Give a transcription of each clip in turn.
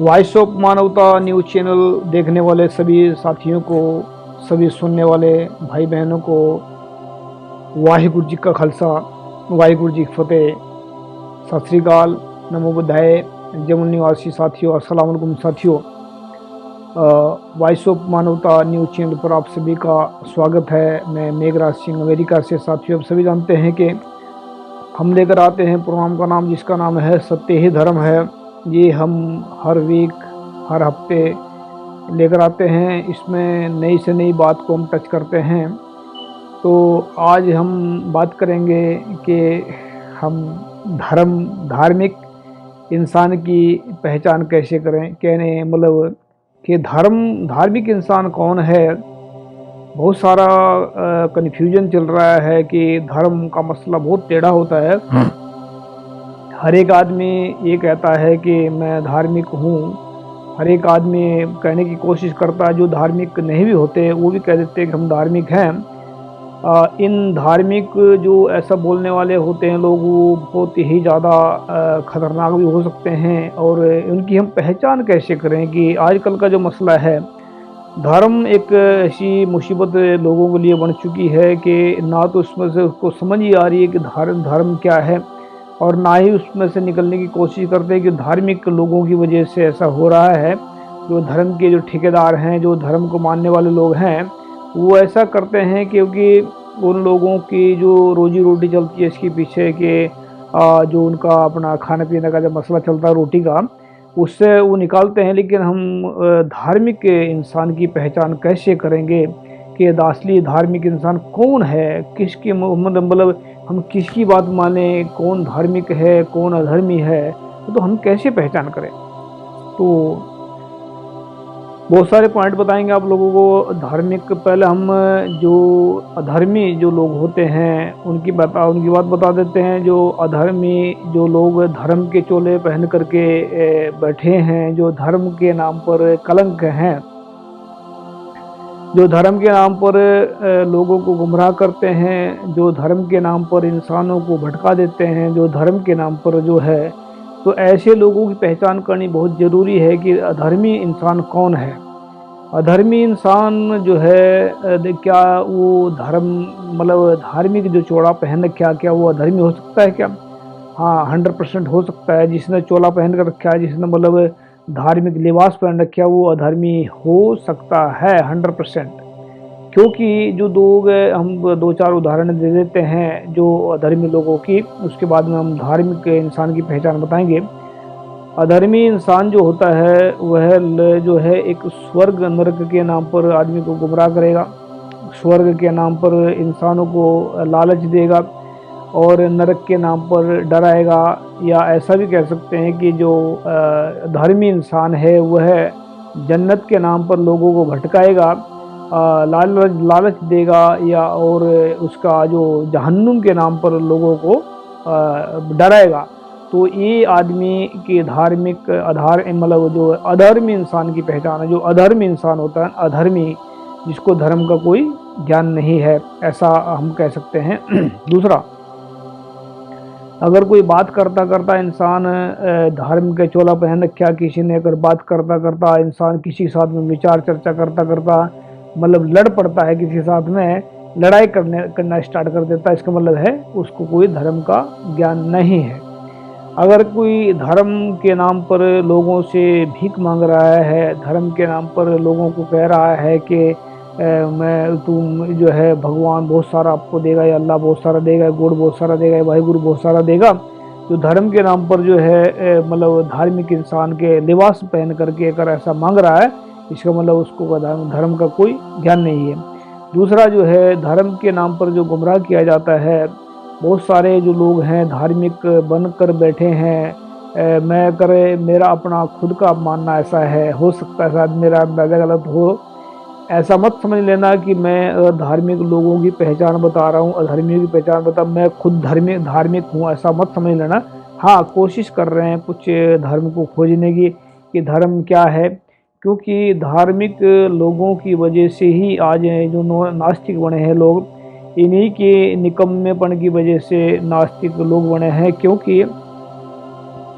Voice of मानवता news channel देखने वाले सभी साथियों को, सभी सुनने वाले भाई बहनों को वाहिगुरु जी का खालसा, वाहिगुरु जी की फतेह। सत श्री अकाल, नमो बुद्धाय। जमुन निवासी साथियों, अस्सलाम वालेकुम साथियों। वॉइस ऑफ मानवता न्यूज़ चैनल पर आप सभी का स्वागत है। मैं मेघराज सिंह अमेरिका से। साथियों, आप सभी जानते हैं कि हम लेकर आते हैं प्रोग्राम का नाम, जिसका नाम है सत्य ही धर्म है। ये हम हर वीक, हर हफ्ते लेकर आते हैं। इसमें नई से नई बात को हम टच करते हैं। तो आज हम बात करेंगे कि हम धार्मिक इंसान की पहचान कैसे करें। कहने मतलब कि धार्मिक इंसान कौन है। बहुत सारा कन्फ्यूजन चल रहा है कि धर्म का मसला बहुत टेढ़ा होता है। हर एक आदमी ये कहता है कि मैं धार्मिक हूँ। हर एक आदमी कहने की कोशिश करता है, जो धार्मिक नहीं भी होते वो भी कह देते हैं कि हम धार्मिक हैं। इन धार्मिक जो ऐसा बोलने वाले होते हैं लोग, वो बहुत ही ज़्यादा ख़तरनाक भी हो सकते हैं। और उनकी हम पहचान कैसे करें कि आजकल का जो मसला है, धर्म एक ऐसी मुसीबत लोगों के लिए बन चुकी है कि ना तो उसमें से उसको समझ ही आ रही है कि धर्म क्या है, और ना ही उसमें से निकलने की कोशिश करते हैं कि धार्मिक लोगों की वजह से ऐसा हो रहा है। जो धर्म के जो ठेकेदार हैं, जो धर्म को मानने वाले लोग हैं, वो ऐसा करते हैं क्योंकि उन लोगों की जो रोजी रोटी चलती है इसके पीछे के जो उनका अपना खाने पीने का जो मसला चलता है रोटी का, उससे वो निकालते हैं। लेकिन हम धार्मिक इंसान की पहचान कैसे करेंगे कि असली धार्मिक इंसान कौन है, किसकी मतलब हम किसकी बात माने, कौन धार्मिक है कौन अधर्मी है, तो हम कैसे पहचान करें। तो बहुत सारे पॉइंट बताएंगे आप लोगों को। धार्मिक पहले हम जो अधर्मी जो लोग होते हैं उनकी बात बता देते हैं। जो अधर्मी जो लोग धर्म के चोले पहन करके बैठे हैं, जो धर्म के नाम पर कलंक हैं, जो धर्म के नाम पर लोगों को गुमराह करते हैं, जो धर्म के नाम पर इंसानों को भटका देते हैं, जो धर्म के नाम पर जो है, तो ऐसे लोगों की पहचान करनी बहुत ज़रूरी है कि अधर्मी इंसान कौन है। अधर्मी इंसान जो है क्या वो धर्म मतलब धार्मिक जो चोला पहन रखा, क्या वो अधर्मी हो सकता है क्या? हाँ, 100% हो सकता है। जिसने चोला पहन कर रखा है, जिसने मतलब धार्मिक लिबास पहन रखा है, वो अधर्मी हो सकता है 100%। क्योंकि जो लोग, हम दो चार उदाहरण दे देते हैं जो अधर्मी लोगों की, उसके बाद में हम धार्मिक इंसान की पहचान बताएंगे। अधर्मी इंसान जो होता है वह जो है एक स्वर्ग नरक के नाम पर आदमी को गुमराह करेगा। स्वर्ग के नाम पर इंसानों को लालच देगा और नरक के नाम पर डराएगा। या ऐसा भी कह सकते हैं कि जो धर्मी इंसान है वह जन्नत के नाम पर लोगों को भटकाएगा, लालच देगा, या और उसका जो जहन्नुम के नाम पर लोगों को डराएगा। तो ये आदमी के धार्मिक आधार मतलब जो अधर्मी इंसान की पहचान है। जो अधर्मी इंसान होता है, अधर्मी, जिसको धर्म का कोई ज्ञान नहीं है, ऐसा हम कह सकते हैं। दूसरा, अगर कोई बात करता करता इंसान धर्म के चोला पहन रखा, किसी ने अगर बात करता करता इंसान किसी के साथ में विचार चर्चा करता करता मतलब लड़ पड़ता है, किसी के साथ में लड़ाई करना स्टार्ट कर देता है, इसका मतलब है उसको कोई धर्म का ज्ञान नहीं है। अगर कोई धर्म के नाम पर लोगों से भीख मांग रहा है, धर्म के नाम पर लोगों को कह रहा है कि तुम जो है भगवान बहुत सारा आपको देगा, या अल्लाह बहुत सारा देगा, गॉड बहुत सारा देगा, या वाहिगुरु बहुत सारा देगा, जो धर्म के नाम पर जो है मतलब धार्मिक इंसान के लिबास पहन करके अगर ऐसा मांग रहा है, इसका मतलब उसको धर्म का कोई ज्ञान नहीं है। दूसरा जो है, धर्म के नाम पर जो गुमराह किया जाता है, बहुत सारे जो लोग हैं धार्मिक बनकर बैठे हैं। मैं करे मेरा अपना खुद का मानना ऐसा है, हो सकता है शायद मेरा अंदाज़ा गलत हो। ऐसा मत समझ लेना कि मैं धार्मिक लोगों की पहचान बता रहा हूँ, अधर्मियों की पहचान बता, मैं खुद धार्मिक हूँ, ऐसा मत समझ लेना। हाँ, कोशिश कर रहे हैं कुछ धर्म को खोजने की कि धर्म क्या है, क्योंकि धार्मिक लोगों की वजह से ही आज जो नास्तिक बने हैं लोग, इन्हीं के निकम्मेपन की वजह से नास्तिक लोग बने हैं। क्योंकि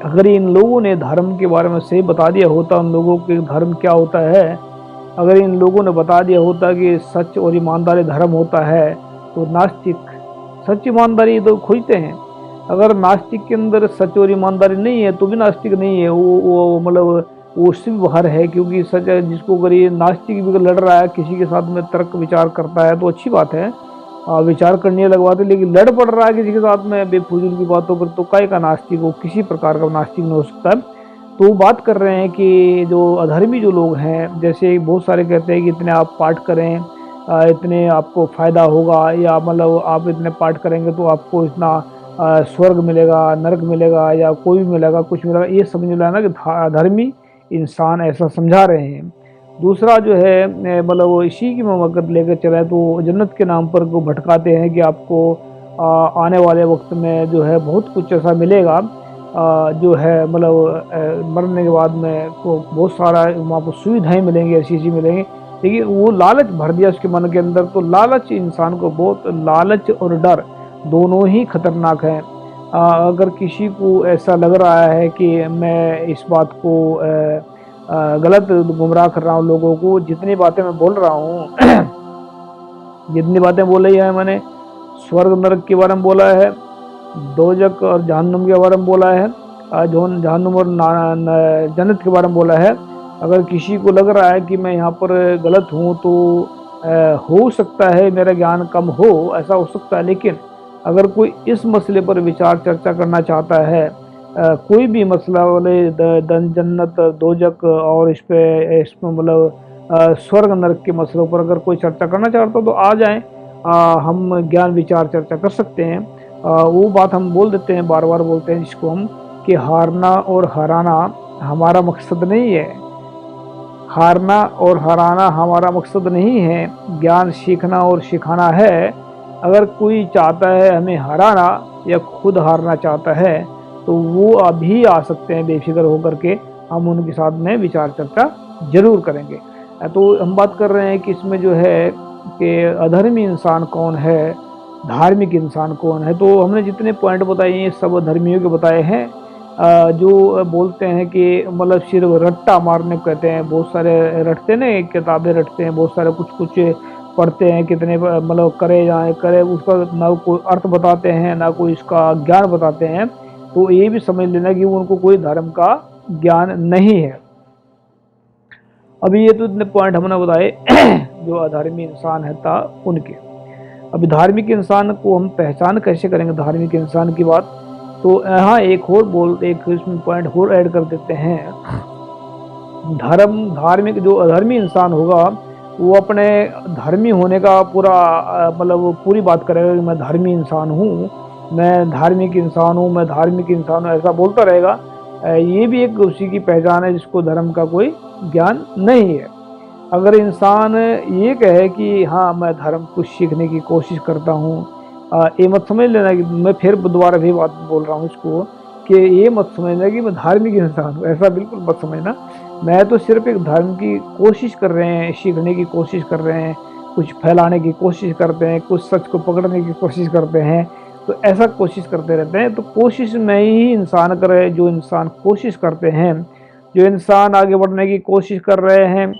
अगर इन लोगों ने धर्म के बारे में सही बता दिया होता, उन लोगों के धर्म क्या होता है, अगर इन लोगों ने बता दिया होता कि सच और ईमानदारी धर्म होता है, तो नास्तिक सच ईमानदारी तो खोजते हैं। अगर नास्तिक के अंदर सच और ईमानदारी नहीं है तो भी नास्तिक नहीं है, वो मतलब वो उससे भी बाहर है। क्योंकि सच है, जिसको अगर ये नास्तिक भी लड़ रहा है, किसी के साथ में तर्क विचार करता है तो अच्छी बात है, विचार करने लगवाते, लेकिन लड़ पड़ रहा है किसी के साथ में बेफजूल की बातों पर, तो काय का नास्तिक हो, किसी प्रकार का नास्तिक नहीं हो सकता है। तो बात कर रहे हैं कि जो अधर्मी जो लोग हैं, जैसे बहुत सारे कहते हैं कि इतने आप पाठ करें, इतने आपको फ़ायदा होगा, या मतलब आप इतने पाठ करेंगे तो आपको इतना स्वर्ग मिलेगा, नरक मिलेगा, या कोई भी मिलेगा, कुछ मिलेगा। ये समझ लो ना कि अधर्मी इंसान ऐसा समझा रहे हैं। दूसरा जो है मतलब वो इसी की ममक्कत लेकर चला है, तो जन्नत के नाम पर को भटकाते हैं कि आपको आने वाले वक्त में जो है बहुत कुछ ऐसा मिलेगा, जो है मतलब मरने के बाद में को बहुत सारा वहाँ पर सुविधाएं मिलेंगी, ऐसी मिलेंगी। लेकिन वो लालच भर दिया उसके मन के अंदर, तो लालच इंसान को बहुत, लालच और डर दोनों ही खतरनाक हैं। अगर किसी को ऐसा लग रहा है कि मैं इस बात को गलत गुमराह कर रहा हूँ लोगों को, जितनी बातें मैं बोल रहा हूँ जितनी बातें बोली है मैंने, स्वर्ग नरक के बारे में बोला है, दोजक और जहन्नुम के बारे में बोला है, जहन्नुम और जन्नत के बारे में बोला है। अगर किसी को लग रहा है कि मैं यहाँ पर गलत हूँ, तो हो सकता है मेरा ज्ञान कम हो, ऐसा हो सकता है। लेकिन अगर कोई इस मसले पर विचार चर्चा करना चाहता है, कोई भी मसला वाले जन्नत दोजक और इसमें मतलब स्वर्ग नरक के मसलों पर अगर कोई चर्चा करना चाहता तो आ जाएं, हम ज्ञान विचार चर्चा कर सकते हैं। वो बात हम बोल देते हैं, बार बार बोलते हैं जिसको हम, कि हारना और हराना हमारा मकसद नहीं है। हारना और हराना हमारा मकसद नहीं है, ज्ञान सीखना और सिखाना है। अगर कोई चाहता है हमें हराना या खुद हारना चाहता है, तो वो अभी आ सकते हैं बेफिक्र होकर के, हम उनके साथ में विचार चर्चा जरूर करेंगे। तो हम बात कर रहे हैं कि इसमें जो है कि अधर्मी इंसान कौन है, धार्मिक इंसान कौन है। तो हमने जितने पॉइंट बताए ये सब धर्मियों के बताए हैं। जो बोलते हैं कि मतलब सिर्फ रट्टा मारने को कहते हैं, बहुत सारे रटते ना, किताबें रटते हैं, बहुत सारे कुछ कुछ पढ़ते हैं, कितने मतलब करे जाए करे, उसका ना कोई अर्थ बताते हैं, ना कोई इसका ज्ञान बताते हैं। तो ये भी समझ लेना कि उनको कोई धर्म का ज्ञान नहीं है। अभी ये तो इतने पॉइंट हमने बताए जो अधर्मी इंसान है था उनके। अभी धार्मिक इंसान को हम पहचान कैसे करेंगे, धार्मिक इंसान की बात, तो यहाँ एक इसमें पॉइंट और ऐड कर देते हैं। धार्मिक जो अधर्मी इंसान होगा, वो अपने धर्मी होने का पूरा मतलब पूरी बात करेगा कि मैं धर्मी इंसान हूँ, मैं धार्मिक इंसान हूँ, मैं धार्मिक इंसान हूँ, ऐसा बोलता रहेगा। ये भी एक उसी की पहचान है जिसको धर्म का कोई ज्ञान नहीं है। अगर इंसान ये कहे कि हाँ मैं धर्म कुछ सीखने की कोशिश करता हूँ, ये मत समझ लेना कि मैं फिर दोबारा भी बात बोल रहा हूँ इसको, कि ये मत समझना कि मैं धार्मिक इंसान हूँ, ऐसा बिल्कुल मत समझना। मैं तो सिर्फ एक धर्म की कोशिश कर रहे हैं, सीखने की कोशिश कर रहे हैं, कुछ फैलाने की कोशिश करते हैं, कुछ सच को पकड़ने की कोशिश करते हैं, तो ऐसा कोशिश करते रहते हैं। तो कोशिश में ही इंसान करे, जो इंसान कोशिश करते हैं, जो इंसान आगे बढ़ने की कोशिश कर रहे हैं,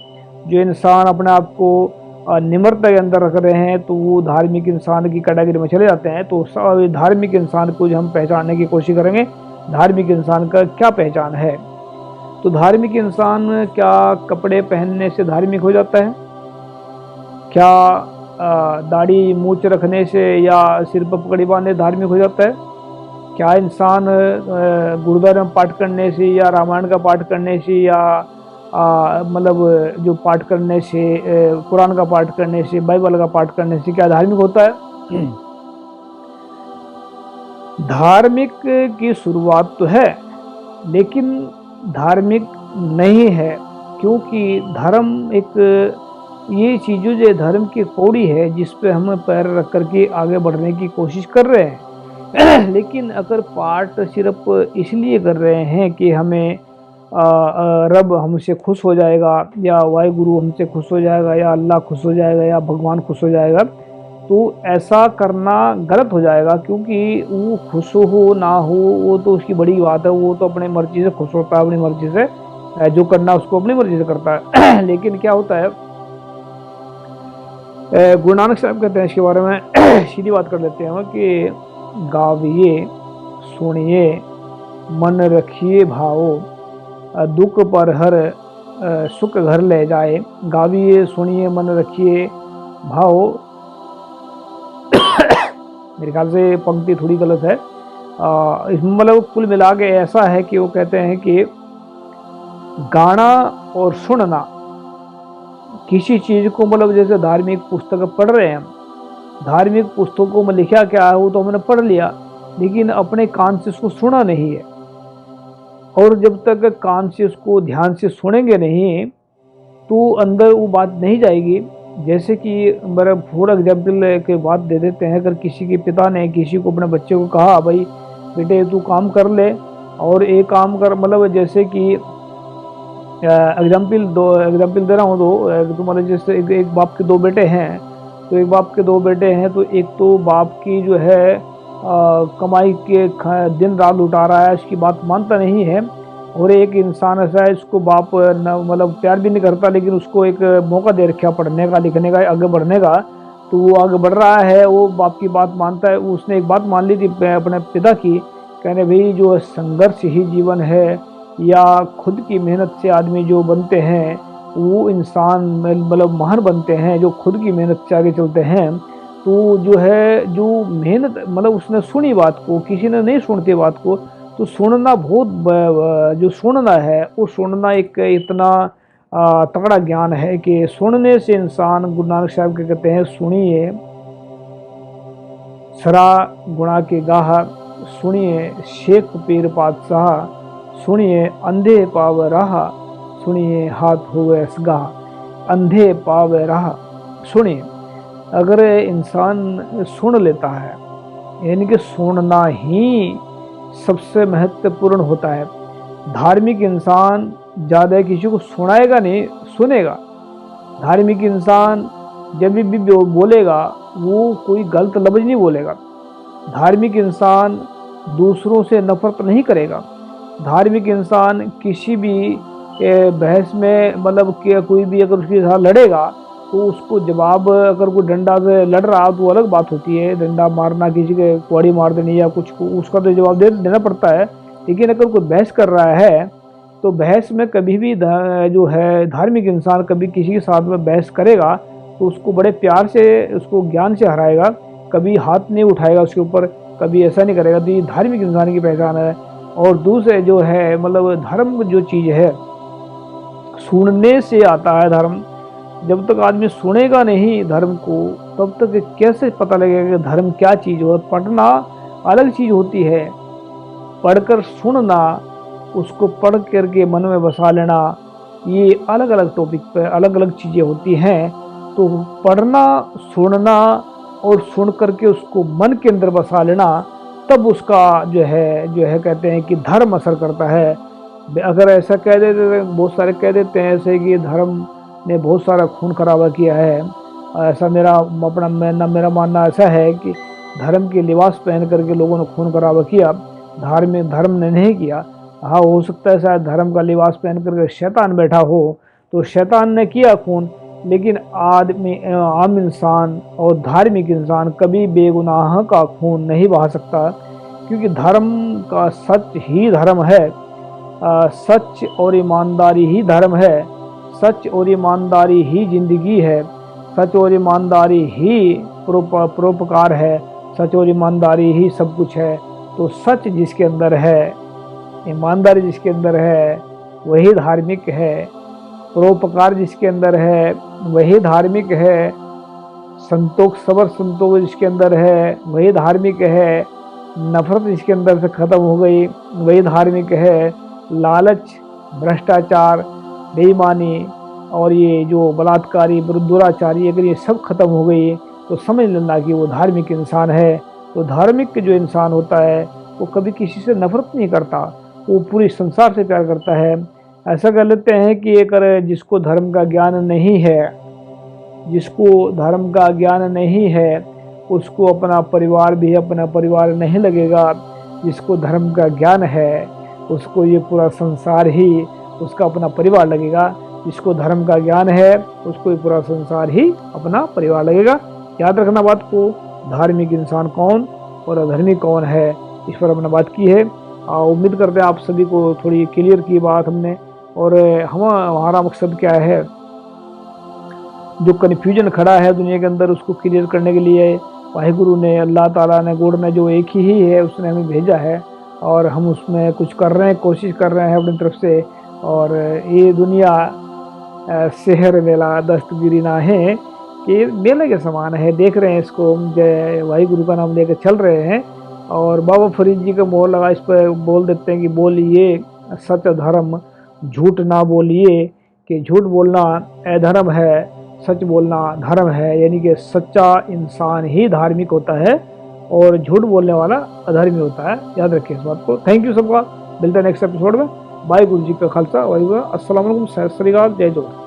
जो इंसान अपने आप को निम्रता के अंदर रख रहे हैं, तो वो धार्मिक इंसान की कैटेगरी में चले जाते हैं। तो धार्मिक इंसान को जो हम पहचानने की कोशिश करेंगे, धार्मिक इंसान का क्या पहचान है। तो धार्मिक इंसान क्या कपड़े पहनने से धार्मिक हो जाता है? क्या दाढ़ी मूछ रखने से या सिर पर पगड़ी बांधने धार्मिक हो जाता है? क्या इंसान गुरुद्वारे में पाठ करने से या रामायण का पाठ करने से या मतलब जो पाठ करने से, कुरान का पाठ करने से, बाइबल का पाठ करने से क्या धार्मिक होता है? धार्मिक की शुरुआत तो है, लेकिन धार्मिक नहीं है। क्योंकि धर्म एक ये चीज़ जो धर्म की पौड़ी है जिस पे हम पैर रख करके आगे बढ़ने की कोशिश कर रहे हैं। लेकिन अगर पाठ सिर्फ इसलिए कर रहे हैं कि हमें रब हमसे खुश हो जाएगा, या वाहिगुरु हमसे खुश हो जाएगा, या अल्लाह खुश हो जाएगा, या भगवान खुश हो जाएगा, तो ऐसा करना गलत हो जाएगा, क्योंकि वो खुश हो ना हो वो तो उसकी बड़ी बात है, वो तो अपनी मर्ज़ी से खुश होता है, अपनी मर्ज़ी से जो करना उसको अपनी मर्ज़ी से करता है। लेकिन क्या होता है, गुरु नानक साहब कहते हैं इसके बारे में सीधी बात कर लेते हैं कि गाविए सुनिए मन रखिए भाओ, दुख पर हर सुख घर ले जाए। गाविए सुनिए मन रखिए भाओ, मेरे ख्याल से पंक्ति थोड़ी गलत है। इसमें मतलब कुल मिला के ऐसा है कि वो कहते हैं कि गाना और सुनना किसी चीज़ को, मतलब जैसे धार्मिक पुस्तक पढ़ रहे हैं, धार्मिक पुस्तकों में लिखा क्या है वो तो हमने पढ़ लिया, लेकिन अपने कान से उसको सुना नहीं है। और जब तक कान से उसको ध्यान से सुनेंगे नहीं तो अंदर वो बात नहीं जाएगी। जैसे कि मेरा फॉर एग्जाम्पल के बात दे देते हैं, अगर किसी के पिता ने किसी को, अपने बच्चे को कहा भाई बेटे तू काम कर ले और एक काम कर, मतलब जैसे कि एग्जाम्पल दे रहा हूँ, तो मतलब जैसे एक बाप के दो बेटे हैं, तो एक बाप के दो बेटे हैं, तो एक तो बाप की जो है कमाई के दिन रात लुटा रहा है, उसकी बात मानता नहीं है। और एक इंसान ऐसा है, इसको बाप मतलब प्यार भी नहीं करता, लेकिन उसको एक मौका दे रखा पढ़ने का, लिखने का, आगे बढ़ने का, तो वो आगे बढ़ रहा है, वो बाप की बात मानता है। उसने एक बात मान ली थी अपने पिता की, कहने भाई जो संघर्ष ही जीवन है, या खुद की मेहनत से आदमी जो बनते हैं वो इंसान मतलब महान बनते हैं, जो खुद की मेहनत से आगे चलते हैं। तो जो है, जो मेहनत, मतलब उसने सुनी बात को, किसी ने नहीं सुनती बात को, तो सुनना बहुत जो सुनना है वो सुनना एक इतना तगड़ा ज्ञान है कि सुनने से इंसान, गुरु नानक साहब के कहते हैं सुनिए सरा गुणा के गाह, सुनिए शेख पीर पातशाह, सुनिए अंधे पाव राह, सुनिए हाथ हुए असगाह, अंधे पाव राह। सुनिए, अगर इंसान सुन लेता है, यानी कि सुनना ही सबसे महत्वपूर्ण होता है। धार्मिक इंसान ज़्यादा किसी को सुनाएगा नहीं, सुनेगा। धार्मिक इंसान जब भी बोलेगा वो कोई गलत लफ्ज़ नहीं बोलेगा। धार्मिक इंसान दूसरों से नफरत नहीं करेगा। धार्मिक इंसान किसी भी बहस में, मतलब कि कोई भी अगर उसके साथ लड़ेगा तो उसको जवाब, अगर कोई डंडा से लड़ रहा तो अलग बात होती है, डंडा मारना, किसी के कुआड़ी मार देनी या कुछ, उसका तो जवाब देना पड़ता है। लेकिन अगर कोई बहस कर रहा है तो बहस में कभी भी जो है धार्मिक इंसान कभी किसी के साथ में बहस करेगा तो उसको बड़े प्यार से, उसको ज्ञान से हराएगा, कभी हाथ नहीं उठाएगा उसके ऊपर, कभी ऐसा नहीं करेगा। तो ये धार्मिक इंसान की पहचान है। और दूसरे जो है, मतलब धर्म जो चीज़ है सुनने से आता है धर्म। जब तक आदमी सुनेगा नहीं धर्म को, तब तक कैसे पता लगेगा कि धर्म क्या चीज़ हो। पढ़ना अलग चीज़ होती है, पढ़कर सुनना, उसको पढ़ करके मन में बसा लेना, ये अलग अलग टॉपिक पे अलग अलग चीज़ें होती हैं। तो पढ़ना, सुनना और सुन करके उसको मन के अंदर बसा लेना, तब उसका जो है कहते हैं कि धर्म असर करता है। अगर ऐसा कह देते, बहुत सारे कह देते हैं ऐसे कि धर्म ने बहुत सारा खून खराबा किया है, ऐसा मेरा मानना ऐसा है कि धर्म के लिबास पहन करके लोगों ने खून खराबा किया, धर्म ने नहीं किया। हाँ, हो सकता है शायद धर्म का लिबास पहन करके शैतान बैठा हो तो शैतान ने किया खून, लेकिन आम इंसान और धार्मिक इंसान कभी बेगुनाह का खून नहीं बहा सकता, क्योंकि धर्म का सच ही धर्म है। सच और ईमानदारी ही धर्म है, सच और ईमानदारी ही जिंदगी है, सच और ईमानदारी ही परोपकार है, सच और ईमानदारी ही सब कुछ है। तो सच जिसके अंदर है, ईमानदारी जिसके अंदर है, वही धार्मिक है। परोपकार जिसके अंदर है वही धार्मिक है। सबर संतोष जिसके अंदर है वही धार्मिक है। नफरत जिसके अंदर से खत्म हो गई वही धार्मिक है। लालच, भ्रष्टाचार, बेईमानी और ये जो बलात्कारी, दुराचारी, अगर ये सब खत्म हो गई तो समझ लेना कि वो धार्मिक इंसान है। तो धार्मिक जो इंसान होता है वो कभी किसी से नफरत नहीं करता, वो पूरी संसार से प्यार करता है। ऐसा कर लेते हैं कि अगर जिसको धर्म का ज्ञान नहीं है, जिसको धर्म का ज्ञान नहीं है, उसको अपना परिवार भी अपना परिवार नहीं लगेगा। जिसको धर्म का ज्ञान है उसको ये पूरा संसार ही उसका अपना परिवार लगेगा। जिसको धर्म का ज्ञान है उसको ये पूरा संसार ही अपना परिवार लगेगा। याद रखना बात को, धार्मिक इंसान कौन और अधर्मी कौन है, इस पर हमने बात की है। उम्मीद करते हैं आप सभी को थोड़ी क्लियर की बात हमने। और हमारा मकसद क्या है, जो कन्फ्यूजन खड़ा है दुनिया के अंदर उसको क्लियर करने के लिए वाहिगुरु ने, अल्लाह ताला ने, गॉड ने जो एक ही है उसने हमें भेजा है और हम उसमें कुछ कर रहे हैं, कोशिश कर रहे हैं अपनी तरफ से। और ये दुनिया शहर मेला दस्तगिरी ना है कि मेले के समान है, देख रहे हैं इसको, जय वाहिगुरु का नाम लेकर चल रहे हैं। और बाबा फरीद जी का मोहर लगा, इस पर बोल देते हैं कि बोलिए सत्य धर्म झूठ ना बोलिए, कि झूठ बोलना अधर्म है, सच बोलना धर्म है। यानी कि सच्चा इंसान ही धार्मिक होता है और झूठ बोलने वाला अधर्मी होता है। याद रखिए इस बात को। थैंक यू सबका, मिलते हैं नेक्स्ट एपिसोड में। वाहिगुरु जी का खालसा, वाहिगुरु, अस्सलाम वालेकुम, सत श्री अकाल, जय जोहार।